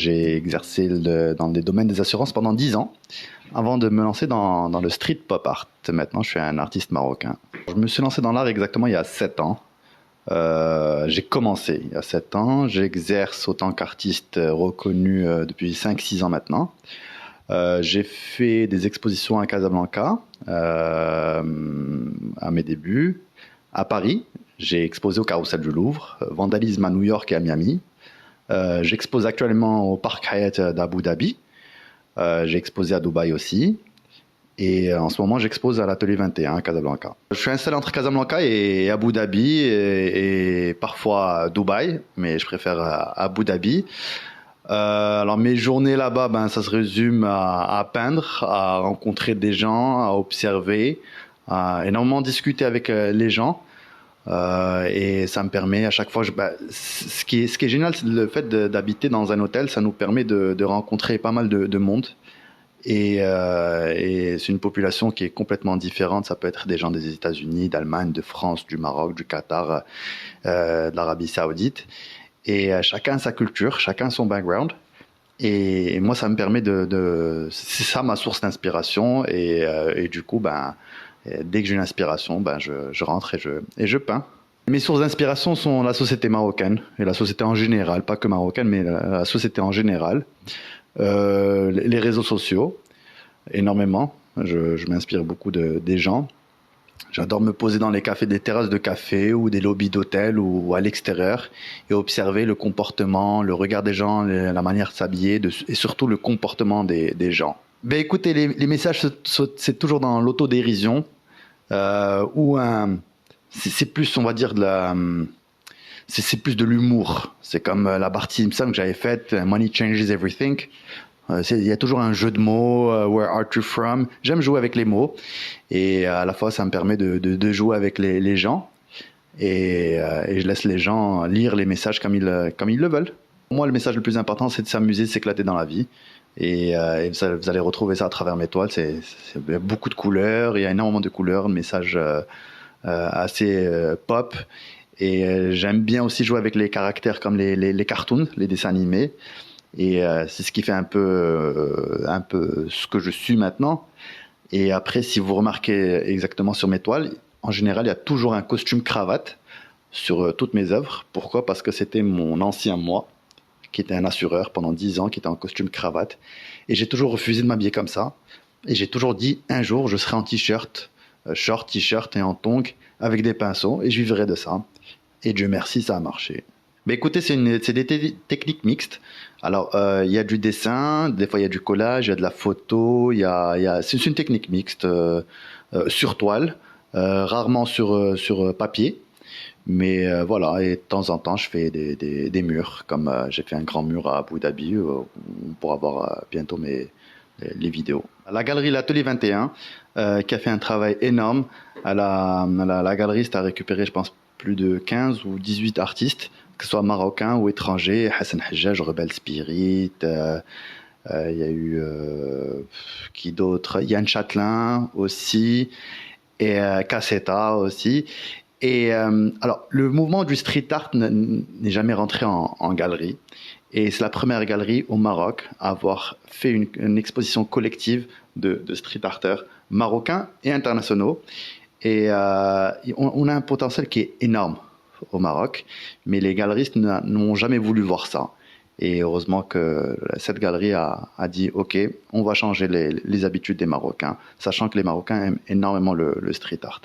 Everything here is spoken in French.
J'ai exercé dans les domaines des assurances pendant 10 ans avant de me lancer dans le street pop art. Maintenant, je suis un artiste marocain. Je me suis lancé dans l'art exactement il y a 7 ans. J'ai commencé il y a 7 ans. J'exerce autant qu'artiste reconnu depuis 5-6 ans maintenant. J'ai fait des expositions à Casablanca à mes débuts. À Paris, j'ai exposé au Carrousel du Louvre, Vandalisme à New York et à Miami. J'expose actuellement au Parc Hyatt d'Abu Dhabi. J'ai exposé à Dubaï aussi. Et en ce moment, j'expose à l'Atelier 21 à Casablanca. Je suis installé entre Casablanca et Abu Dhabi et parfois Dubaï, mais je préfère Abu Dhabi. Alors mes journées là-bas, ça se résume à peindre, à rencontrer des gens, à observer, à énormément discuter avec les gens. Et ça me permet à chaque fois, ce qui est génial, c'est le fait d'habiter dans un hôtel, ça nous permet de rencontrer pas mal de monde. Et c'est une population qui est complètement différente. Ça peut être des gens des États-Unis, d'Allemagne, de France, du Maroc, du Qatar, de l'Arabie Saoudite. Et chacun a sa culture, chacun son background. Et moi, ça me permet c'est ça ma source d'inspiration. Et du coup, dès que j'ai une inspiration, je rentre et je peins. Mes sources d'inspiration sont la société marocaine et la société en général, pas que marocaine, mais la société en général. Les réseaux sociaux, énormément. Je m'inspire beaucoup des gens. J'adore me poser dans les cafés, des terrasses de café ou des lobbies d'hôtel ou à l'extérieur et observer le comportement, le regard des gens, la manière de s'habiller et surtout le comportement des gens. Écoutez, les messages, c'est toujours dans l'autodérision ou c'est plus, on va dire, c'est plus de l'humour. C'est comme la partie, il me semble, que j'avais faite, Money Changes Everything. Il y a toujours un jeu de mots, Where are you from? J'aime jouer avec les mots. Et à la fois, ça me permet de jouer avec les gens. Et je laisse les gens lire les messages comme ils le veulent. Pour moi, le message le plus important, c'est de s'amuser, de s'éclater dans la vie. Et vous allez retrouver ça à travers mes toiles. Il y a beaucoup de couleurs, il y a énormément de couleurs, de messages assez pop. Et j'aime bien aussi jouer avec les caractères comme les cartoons, les dessins animés. Et c'est ce qui fait un peu ce que je suis maintenant. Et après, si vous remarquez exactement sur mes toiles, en général, il y a toujours un costume cravate sur toutes mes œuvres. Pourquoi? Parce que c'était mon ancien moi, qui était un assureur pendant 10 ans, qui était en costume cravate. Et j'ai toujours refusé de m'habiller comme ça. Et j'ai toujours dit, un jour, je serai en t-shirt, short, t-shirt et en tongs, avec des pinceaux, et je vivrai de ça. Et Dieu merci, ça a marché. Écoutez, c'est des techniques mixtes. Alors, il y a du dessin, des fois il y a du collage, il y a de la photo, c'est une technique mixte sur toile, rarement sur papier. Mais voilà, et de temps en temps, je fais des murs, comme j'ai fait un grand mur à Abu Dhabi, pour avoir bientôt les vidéos. La galerie L'Atelier 21, qui a fait un travail énorme. La galeriste a récupéré, je pense, plus de 15 ou 18 artistes, que ce soit marocains ou étrangers. Hassan Hajjaj, Rebel Spirit, il y a eu qui d'autre? Yann Châtelain aussi, et Cassetta aussi. Et alors, le mouvement du street art n'est jamais rentré en galerie. Et c'est la première galerie au Maroc à avoir fait une exposition collective de street arters marocains et internationaux. Et on a un potentiel qui est énorme au Maroc, mais les galeristes n'ont jamais voulu voir ça. Et heureusement que cette galerie a dit « Ok, on va changer les habitudes des Marocains », sachant que les Marocains aiment énormément le street art.